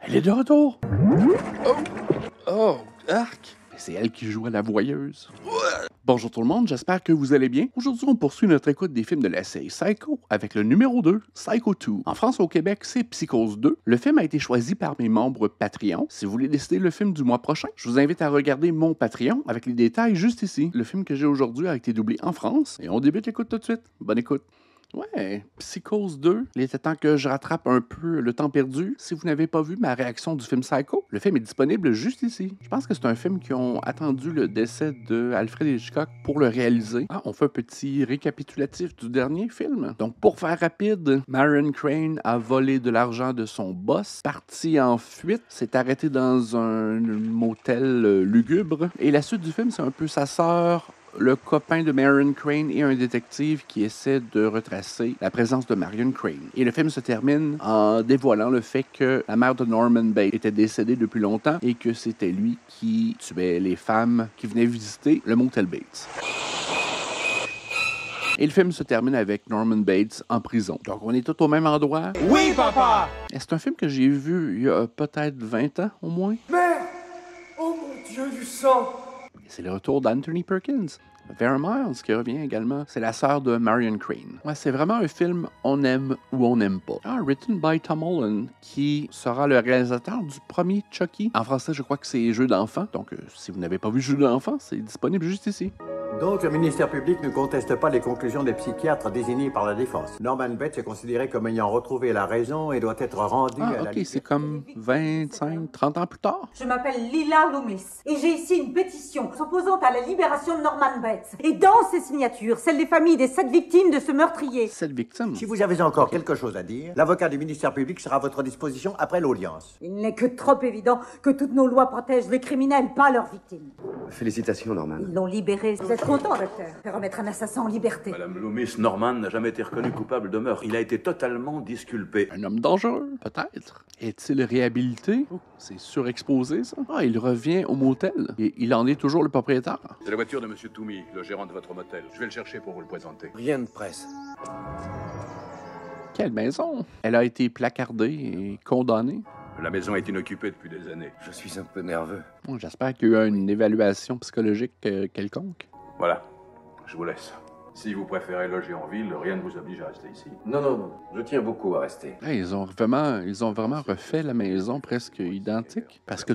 Elle est de retour! Oh! Oh! Arc! C'est elle qui joue à la voyeuse. Bonjour tout le monde, j'espère que vous allez bien. Aujourd'hui, on poursuit notre écoute des films de la série Psycho avec le numéro 2, Psycho 2. En France et au Québec, c'est Psychose 2. Le film a été choisi par mes membres Patreon. Si vous voulez décider le film du mois prochain, je vous invite à regarder mon Patreon avec les détails juste ici. Le film que j'ai aujourd'hui a été doublé en France et on débute l'écoute tout de suite. Bonne écoute. Ouais, Psychose 2. Il était temps que je rattrape un peu le temps perdu. Si vous n'avez pas vu ma réaction du film Psycho, le film est disponible juste ici. Je pense que c'est un film qui ont attendu le décès de Alfred Hitchcock pour le réaliser. Ah, on fait un petit récapitulatif du dernier film. Donc, pour faire rapide, Marion Crane a volé de l'argent de son boss, parti en fuite, s'est arrêté dans un motel lugubre. Et la suite du film, c'est un peu sa sœur, le copain de Marion Crane et un détective qui essaie de retracer la présence de Marion Crane. Et le film se termine en dévoilant le fait que la mère de Norman Bates était décédée depuis longtemps et que c'était lui qui tuait les femmes qui venaient visiter le motel Bates. Et le film se termine avec Norman Bates en prison. Donc, on est tous au même endroit. Oui, papa! C'est un film que j'ai vu il y a peut-être 20 ans, au moins. Mère! Oh mon Dieu, du sang! C'est le retour d'Anthony Perkins. Vera Miles qui revient également. C'est la sœur de Marion Crane. Ouais, c'est vraiment un film on aime ou on n'aime pas. Written by Tom Holland, qui sera le réalisateur du premier Chucky. En français, je crois que c'est Jeux d'enfants. Donc, si vous n'avez pas vu Jeux d'enfants, c'est disponible juste ici. Donc, le ministère public ne conteste pas les conclusions des psychiatres désignés par la défense. Norman Bates est considéré comme ayant retrouvé la raison et doit être rendu à la... Ok, c'est comme 25, 30 ans plus tard. Je m'appelle Lila Loomis et j'ai ici une pétition s'opposant à la libération de Norman Bates. Et dans ces signatures, celle des familles des 7 victimes de ce meurtrier. 7 victimes. Si vous avez encore quelque chose à dire, l'avocat du ministère public sera à votre disposition après l'audience. Il n'est que trop évident que toutes nos lois protègent les criminels, pas leurs victimes. Félicitations, Norman. Ils l'ont libéré. Vous êtes content, docteur, de remettre un assassin en liberté. Madame Loomis, Norman n'a jamais été reconnu coupable de meurtre. Il a été totalement disculpé. Un homme dangereux, peut-être. Est-il réhabilité? Oh, c'est surexposé, ça. Ah, il revient au motel. Et il en est toujours le propriétaire. C'est la voiture de M. Toomey, le gérant de votre motel. Je vais le chercher pour vous le présenter. Rien de presse. Quelle maison! Elle a été placardée et condamnée. La maison est inoccupée depuis des années. Je suis un peu nerveux. Bon, j'espère qu'il y a eu une évaluation psychologique quelconque. Voilà, je vous laisse. Si vous préférez loger en ville, rien ne vous oblige à rester ici. Non, je tiens beaucoup à rester. Hey, ils ont vraiment refait la maison presque identique. Parce que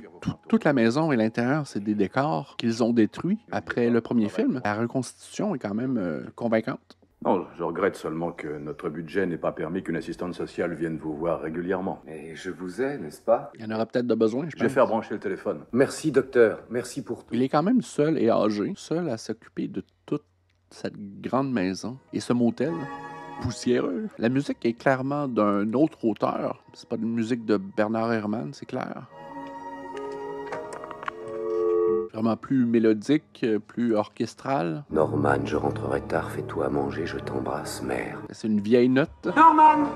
toute la maison et l'intérieur, c'est des décors qu'ils ont détruits après le premier film. La reconstitution est quand même convaincante. Non, je regrette seulement que notre budget n'ait pas permis qu'une assistante sociale vienne vous voir régulièrement. Mais je vous ai, n'est-ce pas? Il y en aura peut-être de besoin, Je vais faire brancher le téléphone. Merci, docteur. Merci pour tout. Il est quand même seul et âgé, seul à s'occuper de toute cette grande maison et ce motel poussiéreux. La musique est clairement d'un autre auteur. C'est pas de musique de Bernard Herrmann, c'est clair. Vraiment plus mélodique, plus orchestral. Norman, je rentrerai tard. Fais-toi à manger, je t'embrasse, mère. C'est une vieille note. Norman!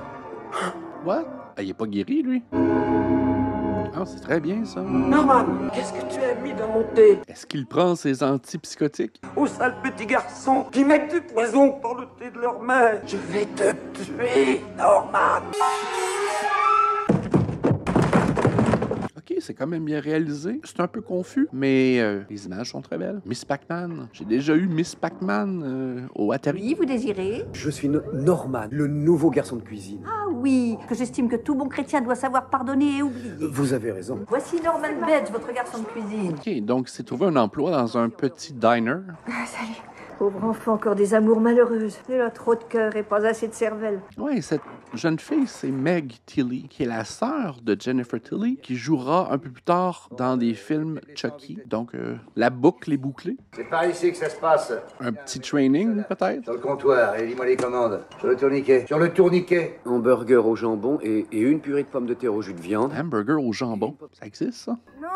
What? Ah, il est pas guéri, lui? Ah, c'est très bien, ça. Norman! Qu'est-ce que tu as mis dans mon thé? Est-ce qu'il prend ses antipsychotiques? Aux sales petits garçons qui mettent du poison dans le thé de leur mère! Je vais te tuer, Norman! Ok, c'est quand même bien réalisé. C'est un peu confus, mais les images sont très belles. Miss Pac-Man. J'ai déjà eu Miss Pac-Man au Atari. Oui, vous désirez? Je suis Norman, le nouveau garçon de cuisine. Ah oui, que j'estime que tout bon chrétien doit savoir pardonner et oublier. Vous avez raison. Voici Norman Bates, votre garçon de cuisine. Ok, donc c'est trouvé un emploi dans un petit diner. Salut. Pauvre enfant, encore des amours malheureuses. Il a trop de cœur et pas assez de cervelle. Ouais, cette jeune fille, c'est Meg Tilly, qui est la sœur de Jennifer Tilly, qui jouera un peu plus tard dans des films Chucky. Donc, la boucle est bouclée. C'est par ici que ça se passe. Un petit training, peut-être. Sur le comptoir, et lis-moi les commandes. Sur le tourniquet. Sur le tourniquet. Hamburger au jambon et une purée de pommes de terre au jus de viande. Hamburger au jambon. Ça existe, ça? Non,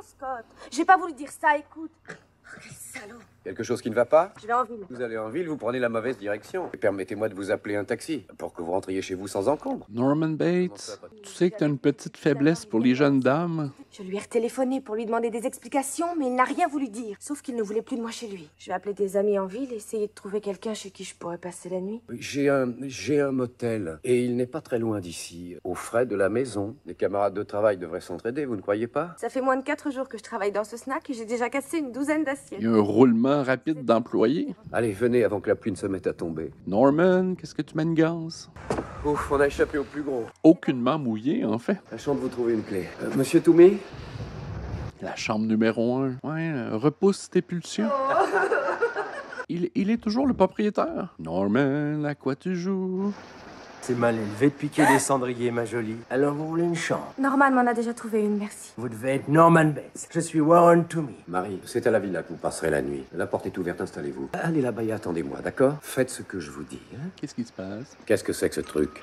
Scott. J'ai pas voulu dire ça, écoute. Oh, quel salaud. Quelque chose qui ne va pas? Je vais en ville. Vous allez en ville, vous prenez la mauvaise direction. Et permettez-moi de vous appeler un taxi, pour que vous rentriez chez vous sans encombre. Norman Bates, tu sais que t'as une petite faiblesse pour les jeunes dames. Je lui ai retéléphoné pour lui demander des explications, mais il n'a rien voulu dire. Sauf qu'il ne voulait plus de moi chez lui. Je vais appeler des amis en ville et essayer de trouver quelqu'un chez qui je pourrais passer la nuit. Oui, j'ai un motel, et il n'est pas très loin d'ici, aux frais de la maison. Les camarades de travail devraient s'entraider, vous ne croyez pas? Ça fait moins de 4 jours que je travaille dans ce snack et j'ai déjà cassé une douzaine d'assiettes. Il y a un roulement rapide d'employés. Allez, venez avant que la pluie ne se mette à tomber. Norman, qu'est-ce que tu manigances? Ouf, on a échappé au plus gros. Aucunement mouillé, en fait. Tâchons de vous trouver une clé. Monsieur Toomey? La chambre numéro 1. Ouais, repousse tes pulsions. Il est toujours le propriétaire. Norman, à quoi tu joues? C'est mal élevé de piquer des cendriers, ma jolie. Alors vous voulez une chambre? Norman m'en a déjà trouvé une, merci. Vous devez être Norman Bates. Je suis Warren Toomey. Marie, c'est à la villa que vous passerez la nuit. La porte est ouverte, installez-vous. Allez là-bas et attendez-moi, d'accord? Faites ce que je vous dis. Hein? Qu'est-ce qui se passe? Qu'est-ce que c'est que ce truc?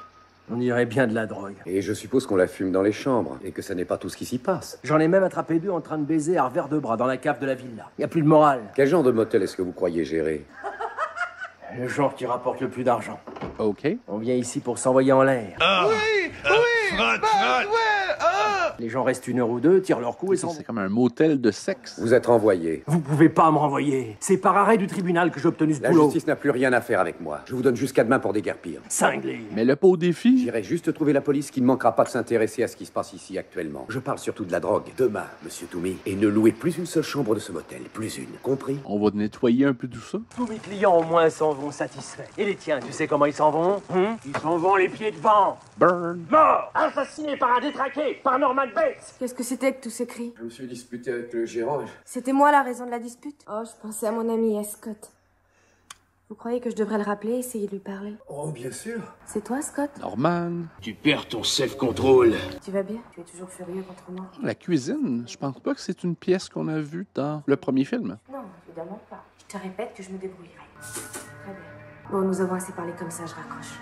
On dirait bien de la drogue. Et je suppose qu'on la fume dans les chambres, et que ça n'est pas tout ce qui s'y passe. J'en ai même attrapé 2 en train de baiser à revers de bras dans la cave de la villa. Y a plus de morale. Quel genre de motel est-ce que vous croyez gérer? Le genre qui rapporte le plus d'argent. OK. On vient ici pour s'envoyer en l'air. Les gens restent 1 heure ou 2, tirent leur coup et s'en vont. C'est comme un motel de sexe. Vous êtes renvoyé. Vous pouvez pas me renvoyer. C'est par arrêt du tribunal que j'ai obtenu ce La boulot. justice n'a plus rien à faire avec moi. Je vous donne jusqu'à demain pour déguerpir. Cinglé. Mais le pas au défi. J'irai juste trouver la police qui ne manquera pas de s'intéresser à ce qui se passe ici actuellement. Je parle surtout de la drogue. Demain, monsieur Toomey, et ne louez plus une seule chambre de ce motel. Plus une. Compris? On va nettoyer un peu tout ça. Tous mes clients au moins s'en vont satisfaits. Et les tiens, tu sais comment ils s'en vont? Ils s'en vont les pieds devant. Burn. Mort! Assassiné par un détraqué, par Norman Bates. Qu'est-ce que c'était que tous ces cris? Je me suis disputé avec le gérant. C'était moi la raison de la dispute? Oh, je pensais à mon ami Scott. Vous croyez que je devrais le rappeler et essayer de lui parler? Oh, bien sûr. C'est toi, Scott? Norman. Tu perds ton self-control. Tu vas bien? Tu es toujours furieux contre moi? La cuisine, je pense pas que c'est une pièce qu'on a vue dans le premier film. Non, évidemment pas. Je te répète que je me débrouillerai. Très bien. Bon, nous avons assez parlé comme ça, je raccroche.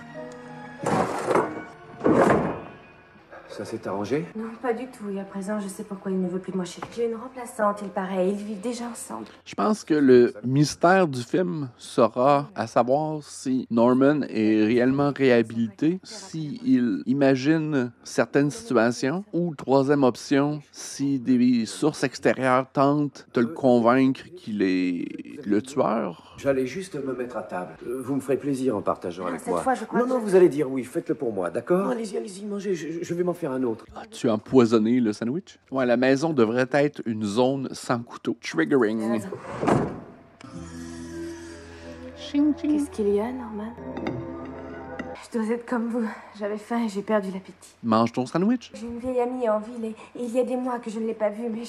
Ça s'est arrangé? Non, pas du tout. Et à présent, je sais pourquoi il ne veut plus de moi chez lui. J'ai une remplaçante, il paraît. Ils vivent déjà ensemble. Je pense que le mystère du film sera à savoir si Norman est réellement réhabilité, s'il imagine certaines situations, ou troisième option, si des sources extérieures tentent de le convaincre qu'il est le tueur. J'allais juste me mettre à table. Vous me ferez plaisir en partageant avec cette moi. fois, je crois non, que vous allez dire oui, faites-le pour moi, d'accord? Allez-y, allez-y, mangez, je vais m'en faire un autre. As-tu empoisonné le sandwich? Ouais, la maison devrait être une zone sans couteau. Triggering. Qu'est-ce qu'il y a, Norman? Je dois être comme vous. J'avais faim et j'ai perdu l'appétit. Mange ton sandwich. J'ai une vieille amie en ville et il y a des mois que je ne l'ai pas vue, mais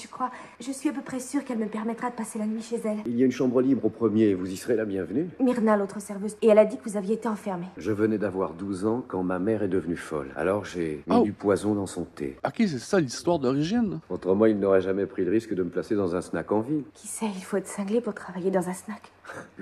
je suis à peu près sûre qu'elle me permettra de passer la nuit chez elle. Il y a une chambre libre au premier, vous y serez la bienvenue. Myrna, l'autre serveuse, et elle a dit que vous aviez été enfermée. Je venais d'avoir 12 ans quand ma mère est devenue folle. Alors j'ai mis du poison dans son thé. Ok, c'est ça l'histoire d'origine. Autrement, il n'aurait jamais pris le risque de me placer dans un snack en ville. Qui sait, il faut être cinglé pour travailler dans un snack.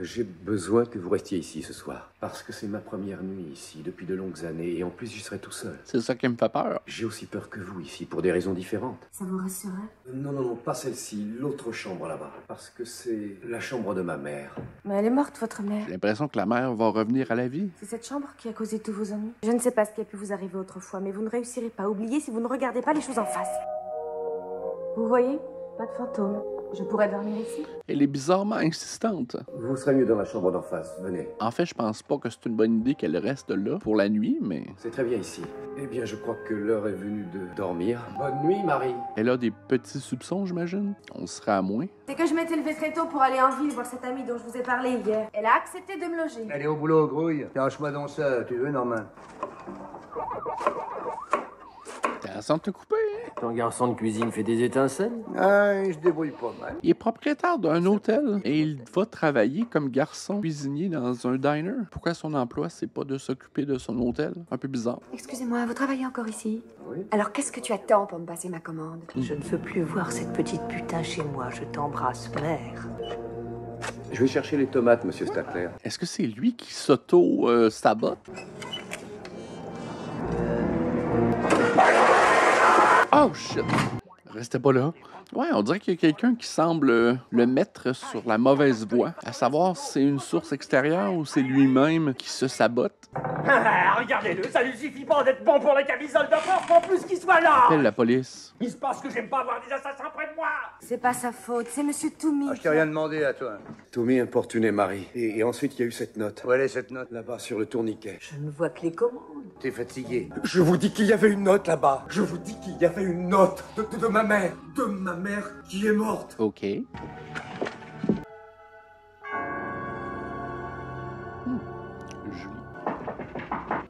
J'ai besoin que vous restiez ici ce soir. Parce que c'est ma première nuit ici, depuis de longues années, et en plus j'y serai tout seul. C'est ça qui me fait peur. J'ai aussi peur que vous ici, pour des raisons différentes. Ça vous rassurerait? Non, pas celle-ci, l'autre chambre là-bas. Parce que c'est la chambre de ma mère. Mais elle est morte, votre mère. J'ai l'impression que la mère va revenir à la vie. C'est cette chambre qui a causé tous vos ennuis. Je ne sais pas ce qui a pu vous arriver autrefois, mais vous ne réussirez pas à oublier si vous ne regardez pas les choses en face. Vous voyez? Pas de fantôme. Je pourrais dormir ici? Elle est bizarrement insistante. Vous serez mieux dans la chambre d'en face, venez. En fait, je pense pas que c'est une bonne idée qu'elle reste là pour la nuit, mais... C'est très bien ici. Eh bien, je crois que l'heure est venue de dormir. Bonne nuit, Marie. Elle a des petits soupçons, j'imagine. On sera à moins. C'est que je m'étais levée très tôt pour aller en ville voir cette amie dont je vous ai parlé hier. Elle a accepté de me loger. Allez au boulot, grouille. Lâche-moi dans ça, tu veux, Norman? T'as sans te couper. Ton garçon de cuisine fait des étincelles? Ah, je débrouille pas mal. Il est propriétaire d'un hôtel et il va travailler comme garçon cuisinier dans un diner. Pourquoi son emploi, c'est pas de s'occuper de son hôtel? Un peu bizarre. Excusez-moi, vous travaillez encore ici? Oui. Alors qu'est-ce que tu attends pour me passer ma commande? Je ne veux plus voir cette petite putain chez moi. Je t'embrasse, mère. Je vais chercher les tomates, monsieur Statler. Est-ce que c'est lui qui s'auto-sabote? Oh shit! Restez pas là. Ouais, on dirait qu'il y a quelqu'un qui semble le mettre sur la mauvaise voie. À savoir si c'est une source extérieure ou c'est lui-même qui se sabote. Regardez-le, ça lui suffit pas d'être bon pour la camisole de force, en plus qu'il soit là. Appelle la police. Il se passe que j'aime pas avoir des assassins près de moi. C'est pas sa faute, c'est Monsieur Toumi. Je t'ai rien demandé à toi. Toumi importunait Marie. Et ensuite, il y a eu cette note. Où elle est cette note? Là-bas, sur le tourniquet. Je ne vois que les commandes. T'es fatigué. Je vous dis qu'il y avait une note là-bas. Je vous dis qu'il y avait une note de ma mère. De ma mère qui est morte. OK. Julie.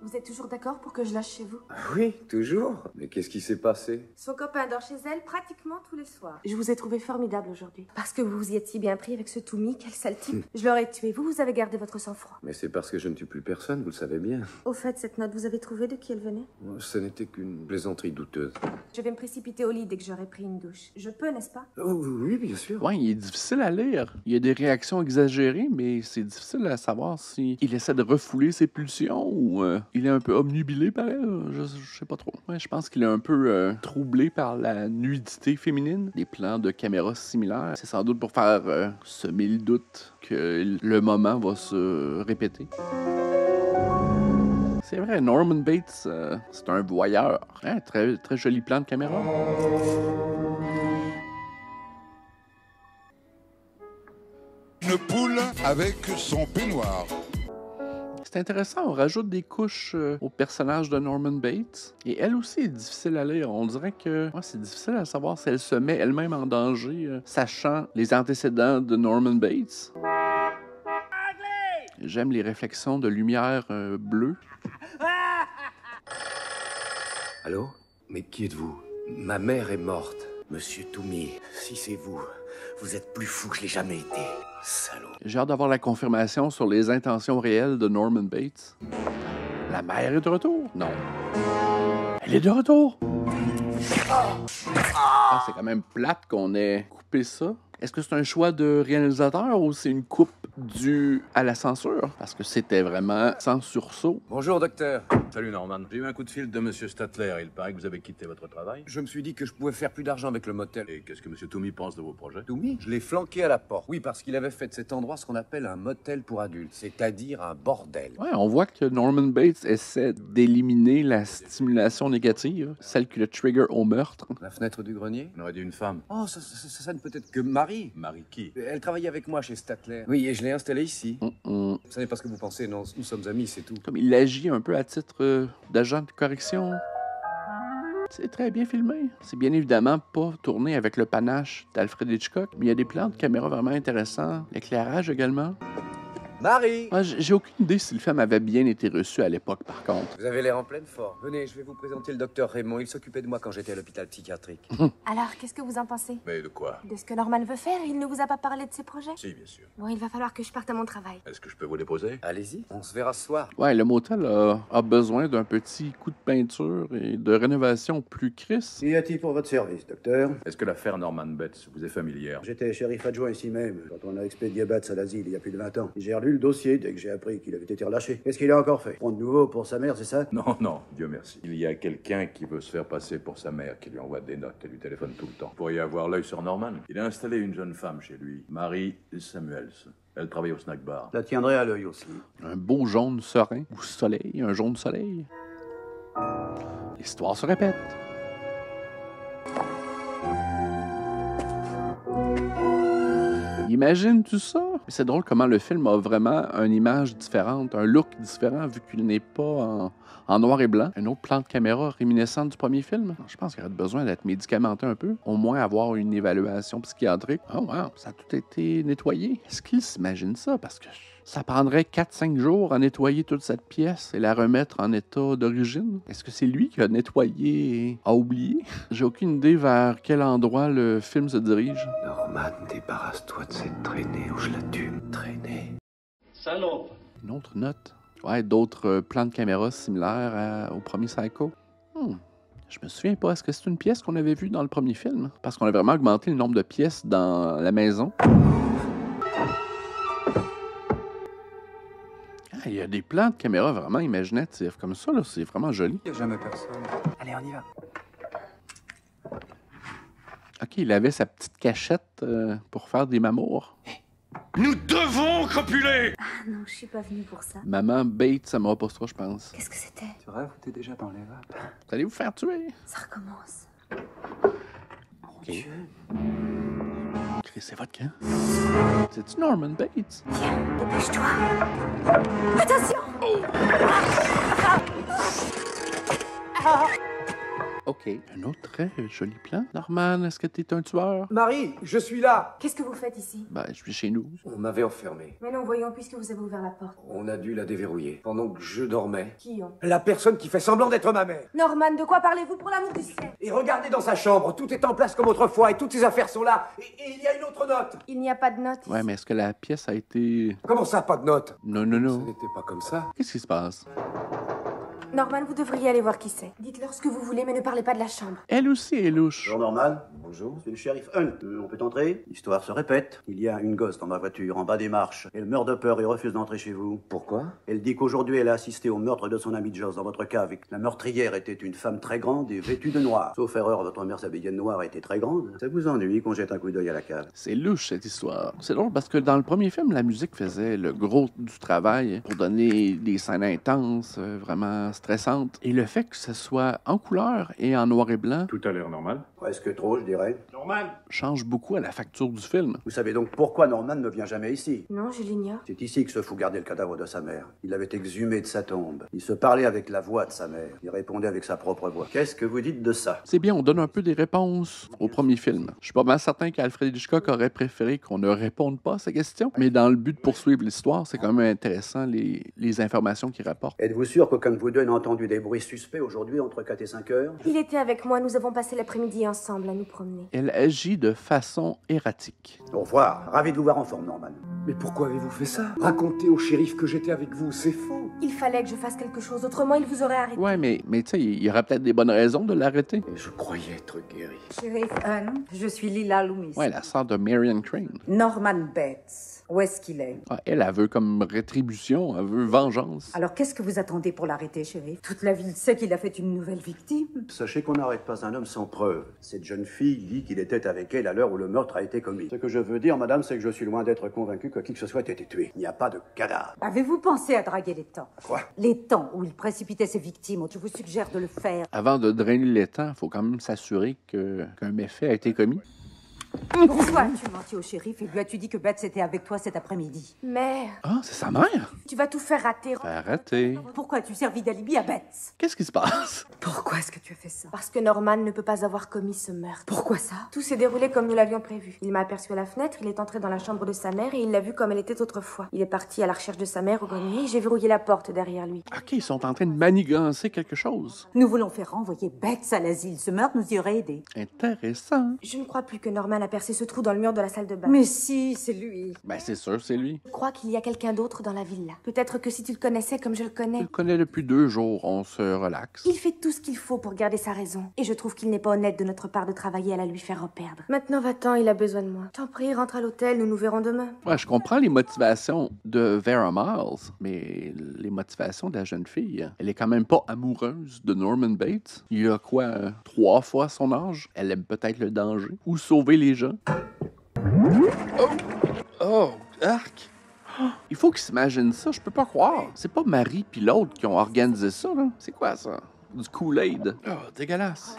Vous êtes toujours d'accord pour que je lâche chez vous? Oui, toujours. Mais qu'est-ce qui s'est passé? Son copain dort chez elle pratiquement tous les soirs. Je vous ai trouvé formidable aujourd'hui. Parce que vous vous y êtes si bien pris avec ce Toumi, quel sale type. Je l'aurais tué. Vous avez gardé votre sang-froid. Mais c'est parce que je ne tue plus personne, vous le savez bien. Au fait, cette note, vous avez trouvé de qui elle venait? Ce n'était qu'une plaisanterie douteuse. Je vais me précipiter au lit dès que j'aurai pris une douche. Je peux, n'est-ce pas? Oui, bien sûr. Ouais, il est difficile à lire. Il y a des réactions exagérées, mais c'est difficile à savoir si il essaie de refouler ses pulsions ou il est un peu obnubilé par elle. Je sais pas trop. Ouais, je pense qu'il est un peu troublé par la nudité féminine. Des plans de caméra similaires. C'est sans doute pour faire semer le doute que le moment va se répéter. C'est vrai, Norman Bates, c'est un voyeur. Hein, très, très joli plan de caméra. Une poule avec son peignoir. C'est intéressant, on rajoute des couches au personnage de Norman Bates. Et elle aussi est difficile à lire. On dirait que c'est difficile à savoir si elle se met elle-même en danger, sachant les antécédents de Norman Bates. J'aime les réflexions de lumière bleue. Allô? Mais qui êtes-vous? Ma mère est morte. Monsieur Toumi, si c'est vous, vous êtes plus fou que je l'ai jamais été. Salaud. J'ai hâte d'avoir la confirmation sur les intentions réelles de Norman Bates. La mère est de retour? Non. Elle est de retour! Ah, c'est quand même plate qu'on ait coupé ça. Est-ce que c'est un choix de réalisateur ou c'est une coupe due à la censure? Parce que c'était vraiment sans sursaut. Bonjour, docteur. Salut Norman. J'ai eu un coup de fil de Monsieur Statler. Il paraît que vous avez quitté votre travail. Je me suis dit que je pouvais faire plus d'argent avec le motel. Et qu'est-ce que Monsieur Toumi pense de vos projets? Toumi? Je l'ai flanqué à la porte. Oui, parce qu'il avait fait de cet endroit ce qu'on appelle un motel pour adultes, c'est-à-dire un bordel. Ouais, on voit que Norman Bates essaie d'éliminer la stimulation négative, celle qui le trigger au meurtre. La fenêtre du grenier? On aurait dit une femme. Oh, ça ne peut être que Marie. Marie qui? Elle travaillait avec moi chez Statler. Oui, et je l'ai installée ici. Ce n'est pas ce que vous pensez, non. Nous sommes amis, c'est tout. Comme il agit un peu à titre d'agent de correction. C'est très bien filmé. C'est bien évidemment pas tourné avec le panache d'Alfred Hitchcock, mais il y a des plans de caméra vraiment intéressants. L'éclairage également. Marie! Ouais, j'ai aucune idée si le film avait bien été reçu à l'époque, par contre. Vous avez l'air en pleine forme. Venez, je vais vous présenter le docteur Raymond. Il s'occupait de moi quand j'étais à l'hôpital psychiatrique. Alors, qu'est-ce que vous en pensez? Mais de quoi? De ce que Norman veut faire? Il ne vous a pas parlé de ses projets? Si, bien sûr. Bon, il va falloir que je parte à mon travail. Est-ce que je peux vous déposer? Allez-y, on se verra ce soir. Ouais, le motel a besoin d'un petit coup de peinture et de rénovation plus crisse. Y a-t-il pour votre service, docteur? Est-ce que l'affaire Norman Bates vous est familière? J'étais shérif adjoint ici même, quand on a expédié Bates à l'asile il y a plus de 20 ans. J'ai relu le dossier dès que j'ai appris qu'il avait été relâché. Qu'est-ce qu'il a encore fait? Prendre de nouveau pour sa mère, c'est ça? Non, non, Dieu merci. Il y a quelqu'un qui veut se faire passer pour sa mère, qui lui envoie des notes et lui téléphone tout le temps. Vous pourriez avoir l'œil sur Norman. Il a installé une jeune femme chez lui, Marie Samuels. Elle travaille au snack bar. La tiendrai à l'œil aussi. Un beau jaune serein, ou soleil, un jaune soleil. L'histoire se répète. Imagine tout ça. C'est drôle comment le film a vraiment une image différente, un look différent vu qu'il n'est pas en noir et blanc. Un autre plan de caméra réminiscent du premier film. Je pense qu'il aurait besoin d'être médicamenté un peu. Au moins avoir une évaluation psychiatrique. Oh wow, ça a tout été nettoyé. Est-ce qu'il s'imagine ça? Parce que ça prendrait 4-5 jours à nettoyer toute cette pièce et la remettre en état d'origine. Est-ce que c'est lui qui a nettoyé et a oublié? J'ai aucune idée vers quel endroit le film se dirige. Norman, débarrasse-toi de cette traînée ou je la tue. Traînée. Salope. Une autre note. Ouais, d'autres plans de caméra similaires au premier Psycho. Je me souviens pas. Est-ce que c'est une pièce qu'on avait vue dans le premier film? Parce qu'on a vraiment augmenté le nombre de pièces dans la maison. Il y a des plans de caméra vraiment imaginatifs. Comme ça, là, c'est vraiment joli. Il n'y a jamais personne. Allez, on y va. OK, il avait sa petite cachette pour faire des mamours. Nous devons copuler! Ah non, je suis pas venue pour ça. Maman Bates, ça me reposera, je pense. Qu'est-ce que c'était? C'est vrai, vous êtes déjà dans les vapes. Vous allez vous faire tuer. Ça recommence. OK. Chris, c'est votre camp? C'est-tu Norman Bates? Tiens, dépêche-toi. Attention! OK. Un autre très joli plan. Norman, est-ce que t'es un tueur? Marie, je suis là. Qu'est-ce que vous faites ici? Ben, je suis chez nous. On m'avait enfermé. Mais non, voyons, puisque vous avez ouvert la porte. On a dû la déverrouiller. Pendant que je dormais. Qui ont? La personne qui fait semblant d'être ma mère. Norman, de quoi parlez-vous pour l'amour du ciel? Et regardez dans sa chambre, tout est en place comme autrefois et toutes ses affaires sont là. Et il y a une autre note. Il n'y a pas de note ici. Ouais, mais est-ce que la pièce a été... Comment ça, pas de note? Non. Ce n'était pas comme ça. Qu'est-ce qui se passe? Norman, vous devriez aller voir qui c'est. Dites-leur ce que vous voulez, mais ne parlez pas de la chambre. Elle aussi est louche. Bonjour Norman. Bonjour. C'est le shérif Hunt. On peut entrer? L'histoire se répète. Il y a une gosse dans ma voiture, en bas des marches. Elle meurt de peur et refuse d'entrer chez vous. Pourquoi? Elle dit qu'aujourd'hui elle a assisté au meurtre de son ami Joss dans votre cave. La meurtrière était une femme très grande et vêtue de noir. Sauf erreur, votre mère s'habillait de noir et était très grande. Ça vous ennuie qu'on jette un coup d'œil à la cave? C'est louche, cette histoire. C'est drôle parce que dans le premier film, la musique faisait le gros du travail pour donner des scènes intenses, vraiment stressantes. Et le fait que ce soit en couleur et en noir et blanc... Tout a l'air normal. Presque trop, je dirais. Norman! Change beaucoup à la facture du film. Vous savez donc pourquoi Norman ne vient jamais ici? Non, je l'ignore. C'est ici que se fout garder le cadavre de sa mère. Il l'avait exhumé de sa tombe. Il se parlait avec la voix de sa mère. Il répondait avec sa propre voix. Qu'est-ce que vous dites de ça? C'est bien, on donne un peu des réponses au premier film. Je suis pas mal certain qu'Alfred Hitchcock aurait préféré qu'on ne réponde pas à ces questions, mais dans le but de poursuivre l'histoire, c'est quand même intéressant les informations qu'il rapporte. Êtes-vous sûr qu'aucun de vous deux n'a entendu des bruits suspects aujourd'hui entre 4 et 5 heures? Il était avec moi, nous avons passé l'après-midi ensemble à nous promener. Elle agit de façon erratique. Au revoir. Ravi de vous voir en forme, Norman. Mais pourquoi avez-vous fait ça? Raconter au shérif que j'étais avec vous, c'est faux. Il fallait que je fasse quelque chose, autrement il vous aurait arrêté. Ouais, mais tu sais, il y aurait peut-être des bonnes raisons de l'arrêter. Et je croyais être guéri. Shérif Hunt, je suis Lila Loomis. Ouais, la sœur de Marion Crane. Norman Bates, où est-ce qu'il est? Ah, elle veut comme rétribution, elle veut vengeance. Alors qu'est-ce que vous attendez pour l'arrêter, shérif? Toute la ville sait qu'il a fait une nouvelle victime. Sachez qu'on n'arrête pas un homme sans preuve. Cette jeune fille dit qu'il était avec elle à l'heure où le meurtre a été commis. Ce que je veux dire, madame, c'est que je suis loin d'être convaincu que qui que ce soit ait été tué. Il n'y a pas de cadavre. Avez-vous pensé à draguer les temps? Quoi? Les temps où il précipitait ses victimes. Je vous suggère de le faire. Avant de drainer l'étang, il faut quand même s'assurer qu'un méfait a été commis. Pourquoi as-tu menti au shérif et lui as-tu dit que Beth était avec toi cet après-midi? Mère, Ah, c'est sa mère? tu vas tout faire rater. Arrêtez. Pourquoi as-tu servi d'alibi à Beth? Qu'est-ce qui se passe? Pourquoi est-ce que tu as fait ça? Parce que Norman ne peut pas avoir commis ce meurtre. Pourquoi ça? Tout s'est déroulé comme nous l'avions prévu. Il m'a aperçu à la fenêtre, il est entré dans la chambre de sa mère et il l'a vue comme elle était autrefois. Il est parti à la recherche de sa mère au grenier et j'ai verrouillé la porte derrière lui. OK, ils sont en train de manigancer quelque chose. Nous voulons faire renvoyer Beth à l'asile. Ce meurtre nous y aurait aidé. Intéressant. Je ne crois plus que Norman a percé ce trou dans le mur de la salle de bain. Mais si, c'est lui. Ben, c'est sûr, c'est lui. Je crois qu'il y a quelqu'un d'autre dans la villa. Peut-être que si tu le connaissais comme je le Je connais. le connais depuis 2 jours, on se relaxe. Il fait tout ce qu'il faut pour garder sa raison. Et je trouve qu'il n'est pas honnête de notre part de travailler à la lui faire reperdre. Maintenant, va-t'en, il a besoin de moi. T'en prie, rentre à l'hôtel, nous nous verrons demain. Ouais, je comprends les motivations de Vera Miles, mais les motivations de la jeune fille, elle est quand même pas amoureuse de Norman Bates. Il a quoi, 3 fois son âge? Elle aime peut-être le danger ou sauver les gens. Oh, arc! Il faut qu'il s'imagine ça, je peux pas croire. C'est pas Marie pis l'autre qui ont organisé ça, là. C'est quoi ça? Du Kool-Aid. Oh, dégueulasse.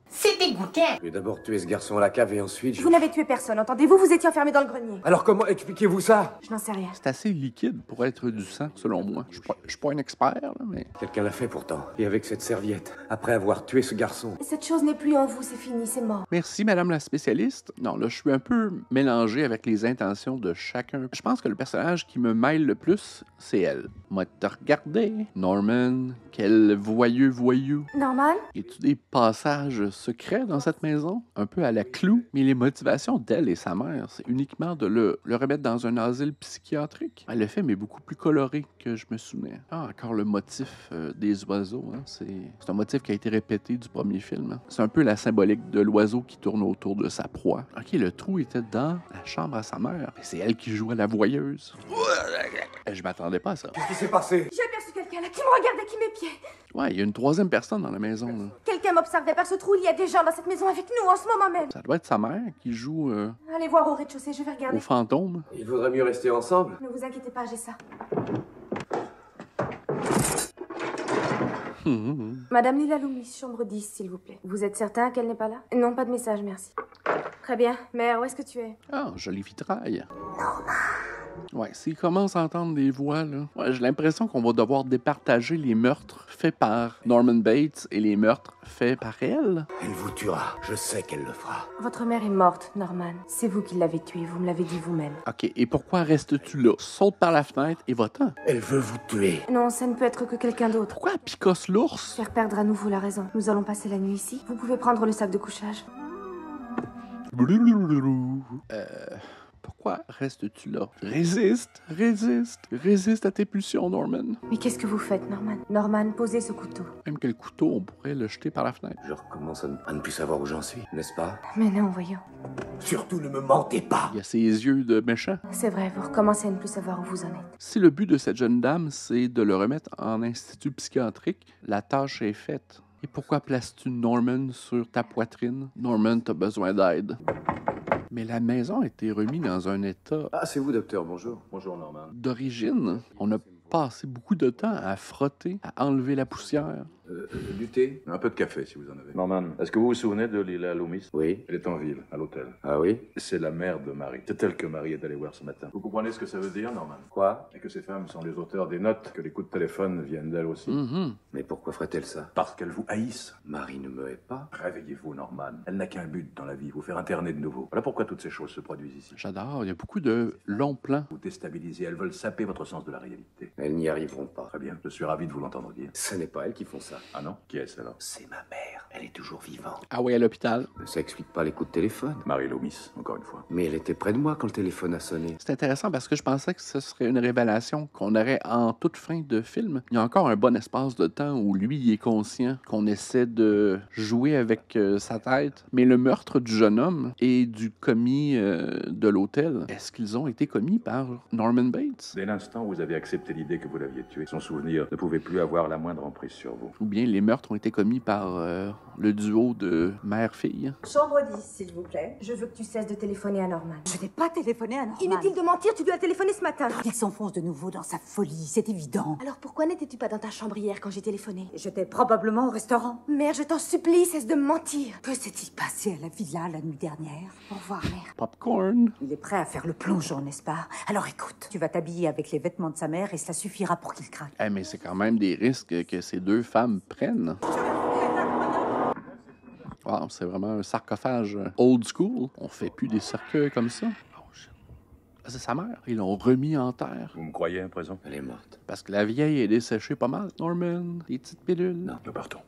C'est dégoûtant. J'ai d'abord tué ce garçon à la cave et ensuite... Vous n'avez tué personne, entendez-vous? Vous étiez enfermé dans le grenier. Alors comment expliquez-vous ça? Je n'en sais rien. C'est assez liquide pour être du sang, selon moi. Je suis pas un expert, là, mais... Quelqu'un l'a fait pourtant. Et avec cette serviette. Après avoir tué ce garçon. Cette chose n'est plus en vous, c'est fini, c'est mort. Merci, madame la spécialiste. Non, là, je suis un peu mélangé avec les intentions de chacun. Je pense que le personnage qui me mêle le plus, c'est elle. Moi, te regarder, Norman, quel voyou. Norman? Y a-tu des passages secrets dans cette maison? Un peu à la Clou. Mais les motivations d'elle et sa mère, c'est uniquement de le remettre dans un asile psychiatrique. Le film est beaucoup plus coloré que je me souvenais. Ah, encore le motif des oiseaux. Hein. C'est un motif qui a été répété du premier film. Hein. C'est un peu la symbolique de l'oiseau qui tourne autour de sa proie. OK, le trou était dans la chambre à sa mère. Mais c'est elle qui joue à la voyeuse. Je m'attendais pas à ça. Qu'est-ce qui s'est passé? J'ai aperçu quelqu'un. quelqu'un là qui me regarde et qui m'épiait. Ouais, il y a une troisième personne dans la maison, là. Quelqu'un m'observait par ce trou. Il y a des gens dans cette maison avec nous en ce moment même. Ça doit être sa mère qui joue Allez voir au rez-de-chaussée, je vais regarder. au fantôme. Il vaudrait mieux rester ensemble. Ne vous inquiétez pas, j'ai ça. Madame Lila Loomis, chambre 10, s'il vous plaît. Vous êtes certain qu'elle n'est pas là? Non, pas de message, merci. Très bien. Mère, où est-ce que tu es? Ah, joli vitrail. Ouais, s'il commence à entendre des voix, là, ouais, j'ai l'impression qu'on va devoir départager les meurtres faits par Norman Bates et les meurtres faits par elle. Elle vous tuera. Je sais qu'elle le fera. Votre mère est morte, Norman. C'est vous qui l'avez tuée, vous me l'avez dit vous-même. OK, et pourquoi restes-tu là? Saute par la fenêtre et va-t'en. Elle veut vous tuer. Non, ça ne peut être que quelqu'un d'autre. Pourquoi elle picosse l'ours? Faire perdre à nouveau la raison. Nous allons passer la nuit ici. Vous pouvez prendre le sac de couchage. Pourquoi restes-tu là? Résiste, résiste, résiste à tes pulsions, Norman. Mais qu'est-ce que vous faites, Norman? Norman, posez ce couteau. Même que le couteau, on pourrait le jeter par la fenêtre. Je recommence à ne plus savoir où j'en suis, n'est-ce pas? Mais non, voyons. Surtout ne me mentez pas. Il y a ses yeux de méchant. C'est vrai, vous recommencez à ne plus savoir où vous en êtes. Si le but de cette jeune dame, c'est de le remettre en institut psychiatrique, la tâche est faite. Et pourquoi places-tu Norman sur ta poitrine? Norman, t'as besoin d'aide. Mais la maison a été remise dans un état... Ah, c'est vous, docteur, bonjour. Bonjour, Norman. D'origine. On a passé beaucoup de temps à frotter, à enlever la poussière. Du thé? Un peu de café, si vous en avez. Norman, est-ce que vous vous souvenez de Lila Loomis? Oui. Elle est en ville, à l'hôtel. Ah oui? C'est la mère de Marie. C'est elle que Marie est allée voir ce matin. Vous comprenez ce que ça veut dire, Norman? Quoi? Et que ces femmes sont les auteurs des notes, que les coups de téléphone viennent d'elles aussi. Mais pourquoi ferait-elle ça? Parce qu'elles vous haïssent. Marie ne me hait pas. Réveillez-vous, Norman. Elle n'a qu'un but dans la vie, vous faire interner de nouveau. Voilà pourquoi toutes ces choses se produisent ici. J'adore, il y a beaucoup de longs plans. Vous déstabilisez, elles veulent saper votre sens de la réalité. Elles n'y arriveront pas. Très bien, je suis ravi de vous l'entendre dire. Ce n'est pas elles qui font ça. Ah non? Qui est-ce alors? C'est ma mère. Elle est toujours vivante. Ah ouais, à l'hôpital. Ça explique pas les coups de téléphone. Marie Loomis, encore une fois. Mais elle était près de moi quand le téléphone a sonné. C'est intéressant parce que je pensais que ce serait une révélation qu'on aurait en toute fin de film. Il y a encore un bon espace de temps où lui il est conscient qu'on essaie de jouer avec sa tête. Mais le meurtre du jeune homme et du commis de l'hôtel, est-ce qu'ils ont été commis par Norman Bates? Dès l'instant où vous avez accepté l'idée que vous l'aviez tué, son souvenir ne pouvait plus avoir la moindre emprise sur vous. Ou bien les meurtres ont été commis par le duo de mère-fille. Chambre 10, s'il vous plaît. Je veux que tu cesses de téléphoner à Norman. Je n'ai pas téléphoné à Norman. Inutile de mentir, tu lui as téléphoné ce matin. Il s'enfonce de nouveau dans sa folie, c'est évident. Alors pourquoi n'étais-tu pas dans ta chambre hier quand j'ai téléphoné? J'étais probablement au restaurant. Mère, je t'en supplie, cesse de me mentir. Que s'est-il passé à la villa la nuit dernière? Au revoir, mère. Popcorn. Il est prêt à faire le plongeon, n'est-ce pas? Alors écoute, tu vas t'habiller avec les vêtements de sa mère et cela suffira pour qu'il craque. Eh, mais c'est quand même des risques que ces deux femmes prennent. Wow, c'est vraiment un sarcophage old school. On fait plus des cercueils comme ça. Oh, c'est sa mère. Ils l'ont remis en terre. Vous me croyez à présent? Elle est morte. Parce que la vieille est desséchée pas mal. Norman, des petites pilules. Non. Nous partons.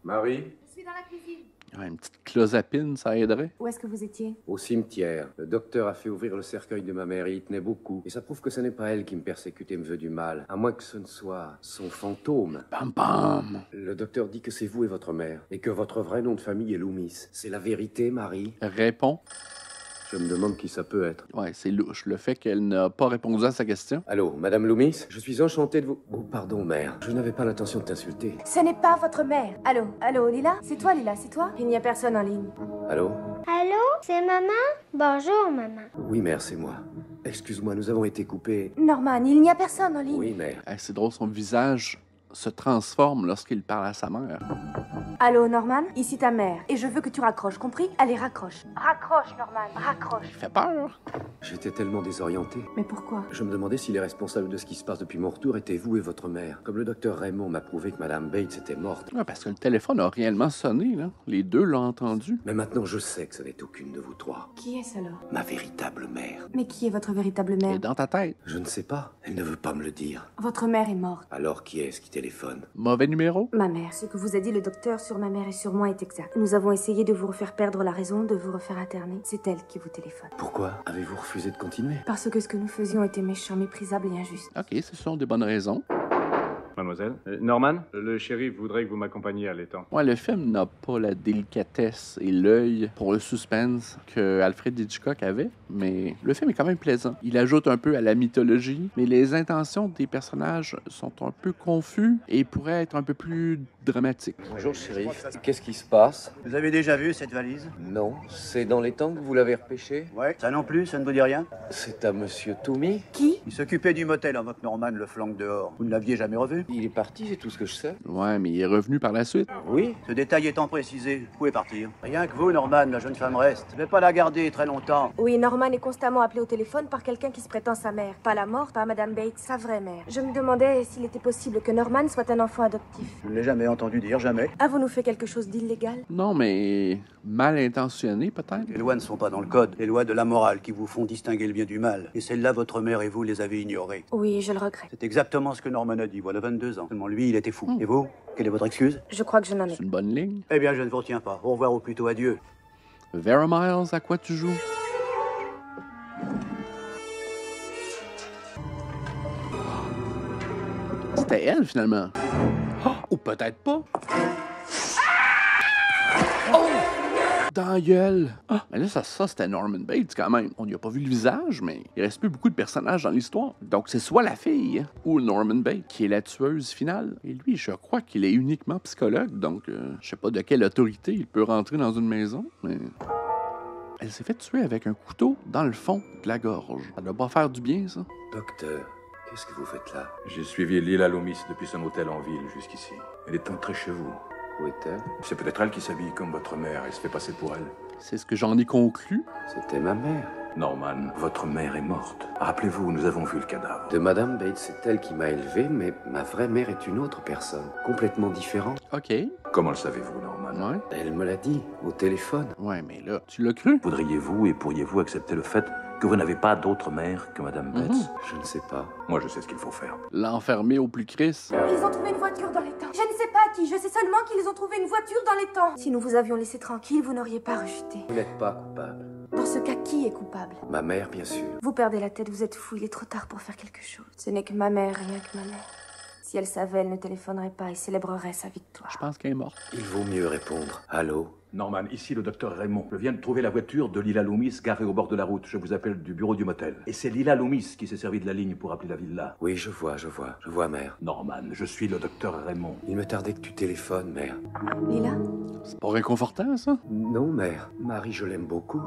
Marie? Je suis dans la cuisine. Ouais, une petite clozapine, ça aiderait. Où est-ce que vous étiez? Au cimetière. Le docteur a fait ouvrir le cercueil de ma mère et il tenait beaucoup. Et ça prouve que ce n'est pas elle qui me persécute et me veut du mal. À moins que ce ne soit son fantôme. Pam pam. Le docteur dit que c'est vous et votre mère. Et que votre vrai nom de famille est Loomis. C'est la vérité, Marie? Réponds. Je me demande qui ça peut être. Ouais, c'est louche. Le fait qu'elle n'a pas répondu à sa question. Allô, Madame Loomis? Je suis enchanté de vous... Oh, pardon, mère. Je n'avais pas l'intention de t'insulter. Ce n'est pas votre mère. Allô? Allô, Lila? C'est toi, Lila, c'est toi? Il n'y a personne en ligne. Allô? Allô? C'est maman? Bonjour, maman. Oui, mère, c'est moi. Excuse-moi, nous avons été coupés. Norman, il n'y a personne en ligne. Oui, mère. Eh, c'est drôle, son visage se transforme lorsqu'il parle à sa mère. Allô, Norman? Ici ta mère. Et je veux que tu raccroches, compris? Allez, raccroche. Raccroche, Norman, raccroche. Il fait peur. J'étais tellement désorienté. Mais pourquoi? Je me demandais si les responsables de ce qui se passe depuis mon retour étaient vous et votre mère. Comme le docteur Raymond m'a prouvé que Madame Bates était morte. Ouais, parce que le téléphone a réellement sonné, là. Les deux l'ont entendu. Mais maintenant, je sais que ce n'est aucune de vous trois. Qui est-ce alors? Ma véritable mère. Mais qui est votre véritable Et mère? dans ta tête. Je ne sais pas. Elle ne veut pas me le dire. Votre mère est morte. Alors qui est-ce qui téléphone? Mauvais numéro? Ma mère. Ce que vous a dit le docteur sur ma mère et sur moi est exact. Nous avons essayé de vous refaire perdre la raison, de vous refaire interner. C'est elle qui vous téléphone. Pourquoi avez-vous refusé de continuer? Parce que ce que nous faisions était méchant, méprisable et injuste. OK, ce sont des bonnes raisons. mademoiselle. Norman, le shérif voudrait que vous m'accompagniez à l'étang. Ouais, le film n'a pas la délicatesse et l'œil pour le suspense que Alfred Hitchcock avait, mais le film est quand même plaisant. Il ajoute un peu à la mythologie, mais les intentions des personnages sont un peu confus et pourraient être un peu plus dramatiques. Bonjour, shérif. Qu'est-ce qui se passe? Vous avez déjà vu cette valise? Non. C'est dans les temps que vous l'avez repêché? Ouais. Ça non plus, ça ne vous dit rien? C'est à monsieur Toomey? Qui? Il s'occupait du motel avant que Norman le flanque dehors. Vous ne l'aviez jamais revu? Il est parti, c'est tout ce que je sais. Ouais, mais il est revenu par la suite. Oui. Ce détail étant précisé, vous pouvez partir. Rien que vous, Norman, la jeune femme reste. Je vais pas la garder très longtemps. Oui, Norman est constamment appelé au téléphone par quelqu'un qui se prétend sa mère. Pas la morte, pas Madame Bates, sa vraie mère. Je me demandais s'il était possible que Norman soit un enfant adoptif. Je ne l'ai jamais entendu dire, jamais. Avons-nous fait quelque chose d'illégal? Non, mais mal intentionné, peut-être. Les lois ne sont pas dans le code. Les lois de la morale qui vous font distinguer le bien du mal. Et celles-là, votre mère et vous les avez ignorées. Oui, je le regrette. C'est exactement ce que Norman a dit, voilà 22 ans. Seulement lui, il était fou. Et vous? Quelle est votre excuse? Je crois que je n'en ai pas. C'est une bonne ligne. Eh bien, je ne vous retiens pas. Au revoir ou plutôt adieu. Vera Miles, à quoi tu joues? C'était elle, finalement. Oh, ou peut-être pas. Oh! Dans la gueule. Ah, mais là, ça c'était Norman Bates, quand même. On n'y a pas vu le visage, mais il reste plus beaucoup de personnages dans l'histoire. Donc, c'est soit la fille ou Norman Bates qui est la tueuse finale. Et lui, je crois qu'il est uniquement psychologue, donc je sais pas de quelle autorité il peut rentrer dans une maison, mais... Elle s'est fait tuer avec un couteau dans le fond de la gorge. Ça doit pas faire du bien, ça. Docteur, qu'est-ce que vous faites là? J'ai suivi Lila Loomis depuis son hôtel en ville jusqu'ici. Elle est entrée chez vous. Où est-elle? C'est peut-être elle qui s'habille comme votre mère et se fait passer pour elle. C'est ce que j'en ai conclu. C'était ma mère. Norman, votre mère est morte. Rappelez-vous, nous avons vu le cadavre. De Madame Bates, c'est elle qui m'a élevé, mais ma vraie mère est une autre personne, complètement différente. OK. Comment le savez-vous, Norman? Ouais. Elle me l'a dit, au téléphone. Ouais, mais là, tu l'as cru? Voudriez-vous et pourriez-vous accepter le fait que vous n'avez pas d'autre mère que Madame Bates? Je ne sais pas. Moi, je sais ce qu'il faut faire. L'enfermer au plus crisse. Ils ont trouvé une voiture dans les temps. Je ne sais pas qui, je sais seulement qu'ils ont trouvé une voiture dans les temps. Si nous vous avions laissé tranquille, vous n'auriez pas rejeté. Vous n'êtes pas coupable. Dans ce cas, qui est coupable? Ma mère, bien sûr. Vous perdez la tête, vous êtes fou, il est trop tard pour faire quelque chose. Ce n'est que ma mère, rien que ma mère. Si elle savait, elle ne téléphonerait pas et célébrerait sa victoire. Je pense qu'elle est morte. Il vaut mieux répondre. Allô? Norman, ici le docteur Raymond. Je viens de trouver la voiture de Lila Loomis garée au bord de la route. Je vous appelle du bureau du motel. Et c'est Lila Loomis qui s'est servi de la ligne pour appeler la villa. Oui, je vois, mère. Norman, je suis le docteur Raymond. Il me tardait que tu téléphones, mère. Lila? C'est pas réconfortant, ça? Non, mère. Marie, je l'aime beaucoup.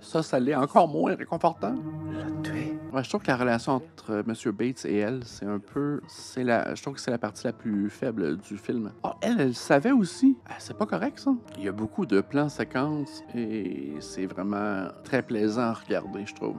Ça l'est encore moins réconfortant. La tuer? Ouais, je trouve que la relation entre M. Bates et elle, c'est un peu... Je trouve que c'est la partie la plus faible du film. Oh, elle savait aussi. Ah, c'est pas correct, ça. Il y a beaucoup de plans séquences et c'est vraiment très plaisant à regarder, je trouve.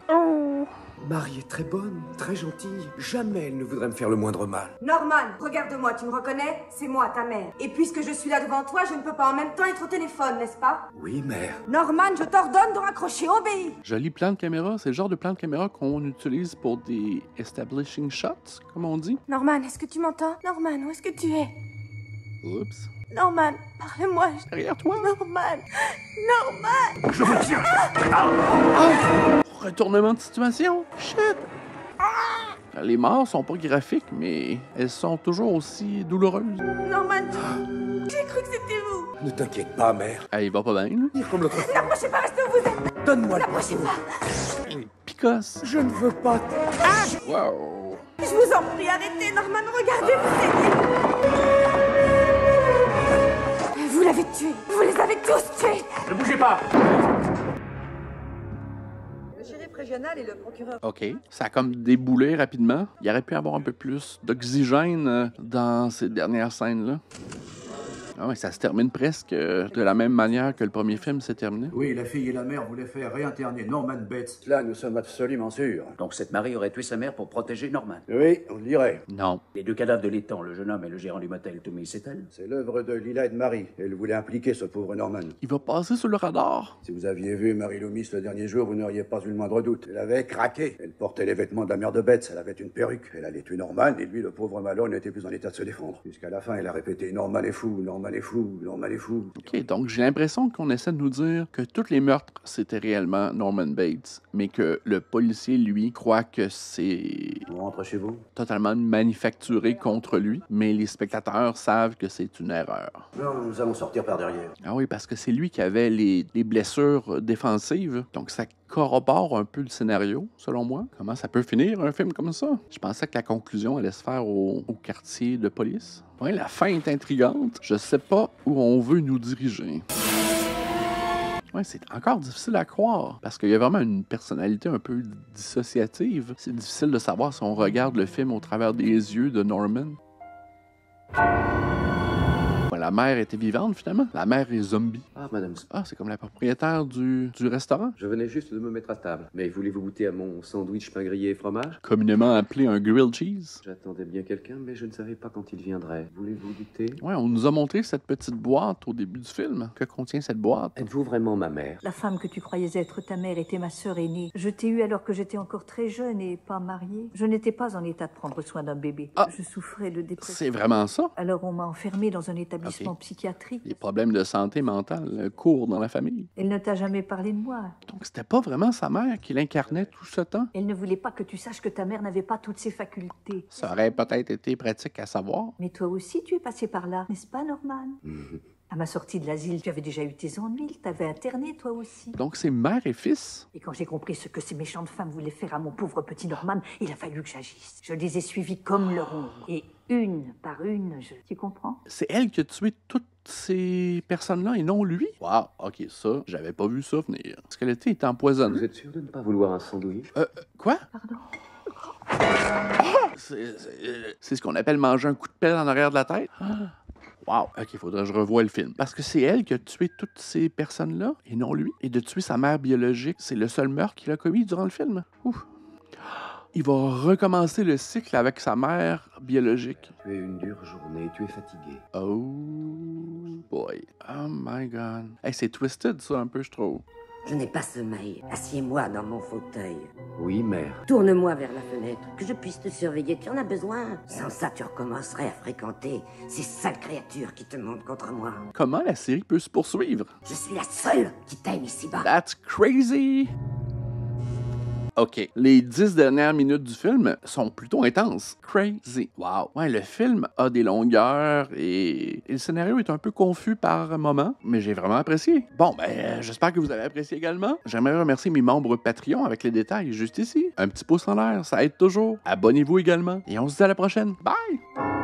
Oh! Marie est très bonne, très gentille. Jamais elle ne voudrait me faire le moindre mal. Norman, regarde-moi, tu me reconnais? C'est moi, ta mère. Et puisque je suis là devant toi, je ne peux pas en même temps être au téléphone, n'est-ce pas? Oui, mère. Norman, je t'ordonne de raccrocher, obéis! Joli plan de caméra, c'est le genre de plan de caméra qu'on utilise pour des establishing shots, comme on dit. Norman, est-ce que tu m'entends? Norman, où est-ce que tu es? Oups. Norman, parle-moi. Derrière toi. Norman! Norman! Je vous tiens! Retournement de situation. Shit! Les morts sont pas graphiques, mais elles sont toujours aussi douloureuses. Norman, j'ai cru que c'était vous. Ne t'inquiète pas, mère. Elle va pas bien, là. Dire comme l'autre fois. N'approchez pas, restez où vous êtes. Donne-moi le N'approchez pas. Picasse. Je ne veux pas. Wow. Je vous en prie, arrêtez, Norman, regardez, vous l'avez tué. Vous les avez tous tués. Ne bougez pas. Le shérif régional et le procureur... OK. Ça a comme déboulé rapidement. Il aurait pu avoir un peu plus d'oxygène dans ces dernières scènes-là. Ah ouais, ça se termine presque de la même manière que le premier film s'est terminé. Oui, la fille et la mère voulaient faire réinterner Norman Bates. Là, nous sommes absolument sûrs. Donc cette Marie aurait tué sa mère pour protéger Norman. Oui, on le dirait. Non. Les deux cadavres de l'étang, le jeune homme et le gérant du motel Toomey, c'est elle? C'est l'œuvre de Lila et de Marie. Elle voulait impliquer ce pauvre Norman. Il va passer sous le radar. Si vous aviez vu Marie Loomis le dernier jour, vous n'auriez pas eu le moindre doute. Elle avait craqué. Elle portait les vêtements de la mère de Bates. Elle avait une perruque. Elle allait tuer Norman et lui, le pauvre Malone, n'était plus en état de se défendre. Jusqu'à la fin, elle a répété Norman est fou, Norman Norman est fou, Norman est fou. OK, donc j'ai l'impression qu'on essaie de nous dire que tous les meurtres, c'était réellement Norman Bates, mais que le policier, lui, croit que c'est... On rentre chez vous? Totalement manufacturé contre lui, mais les spectateurs savent que c'est une erreur. Non, nous allons sortir par derrière. Ah oui, parce que c'est lui qui avait les blessures défensives, donc ça corrobore un peu le scénario, selon moi. Comment ça peut finir, un film comme ça? Je pensais que la conclusion allait se faire au quartier de police. Ouais, la fin est intrigante. Je sais pas où on veut nous diriger. Ouais, c'est encore difficile à croire, parce qu'il y a vraiment une personnalité un peu dissociative. C'est difficile de savoir si on regarde le film au travers des yeux de Norman. Ouais, la mère était vivante, finalement. La mère est zombie. Ah, madame. Ah, c'est comme la propriétaire du restaurant. Je venais juste de me mettre à table. Mais voulez-vous goûter à mon sandwich pain grillé et fromage? Communément appelé un grilled cheese. J'attendais bien quelqu'un, mais je ne savais pas quand il viendrait. Voulez-vous goûter? Ouais, on nous a montré cette petite boîte au début du film. Que contient cette boîte? Êtes-vous vraiment ma mère? La femme que tu croyais être ta mère était ma sœur aînée. Je t'ai eue alors que j'étais encore très jeune et pas mariée. Je n'étais pas en état de prendre soin d'un bébé. Ah. Je souffrais de dépression. C'est vraiment ça? Alors on m'a enfermée dans un établissement psychiatrique. Les problèmes de santé mentale courent dans la famille. Elle ne t'a jamais parlé de moi. Donc c'était pas vraiment sa mère qui l'incarnait tout ce temps? Elle ne voulait pas que tu saches que ta mère n'avait pas toutes ses facultés. Ça aurait peut-être été pratique à savoir. Mais toi aussi, tu es passé par là, n'est-ce pas, Norman? À ma sortie de l'asile, tu avais déjà eu tes ennuis, t'avais interné, toi aussi. Donc c'est mère et fils? Et quand j'ai compris ce que ces méchantes femmes voulaient faire à mon pauvre petit Norman, il a fallu que j'agisse. Je les ai suivis comme leur ombre. Et une par une, Tu comprends? C'est elle qui a tué toutes ces personnes-là et non lui? Wow, ok, ça, j'avais pas vu ça venir. Est-ce que le thé est empoisonné? Vous êtes sûr de ne pas vouloir un sandwich? Quoi? Pardon? C'est ce qu'on appelle manger un coup de pelle en arrière de la tête? Wow, ok, il faudrait que je revoie le film. Parce que c'est elle qui a tué toutes ces personnes-là, et non lui. Et de tuer sa mère biologique, c'est le seul meurtre qu'il a commis durant le film. Ouf. Il va recommencer le cycle avec sa mère biologique. Tu as eu une dure journée, tu es fatigué. Oh boy. Oh my god. Hey, c'est twisted ça un peu, je trouve. Je n'ai pas sommeil. Assieds-moi dans mon fauteuil. Oui, mère. Tourne-moi vers la fenêtre, que je puisse te surveiller. Tu en as besoin. Sans ça, tu recommencerais à fréquenter ces sales créatures qui te montent contre moi. Comment la série peut se poursuivre? Je suis la seule qui t'aime ici-bas. That's crazy! OK. Les 10 dernières minutes du film sont plutôt intenses. Crazy. Wow. Ouais, le film a des longueurs et le scénario est un peu confus par moments, mais j'ai vraiment apprécié. Bon, ben, j'espère que vous avez apprécié également. J'aimerais remercier mes membres Patreon avec les détails juste ici. Un petit pouce en l'air, ça aide toujours. Abonnez-vous également et on se dit à la prochaine. Bye!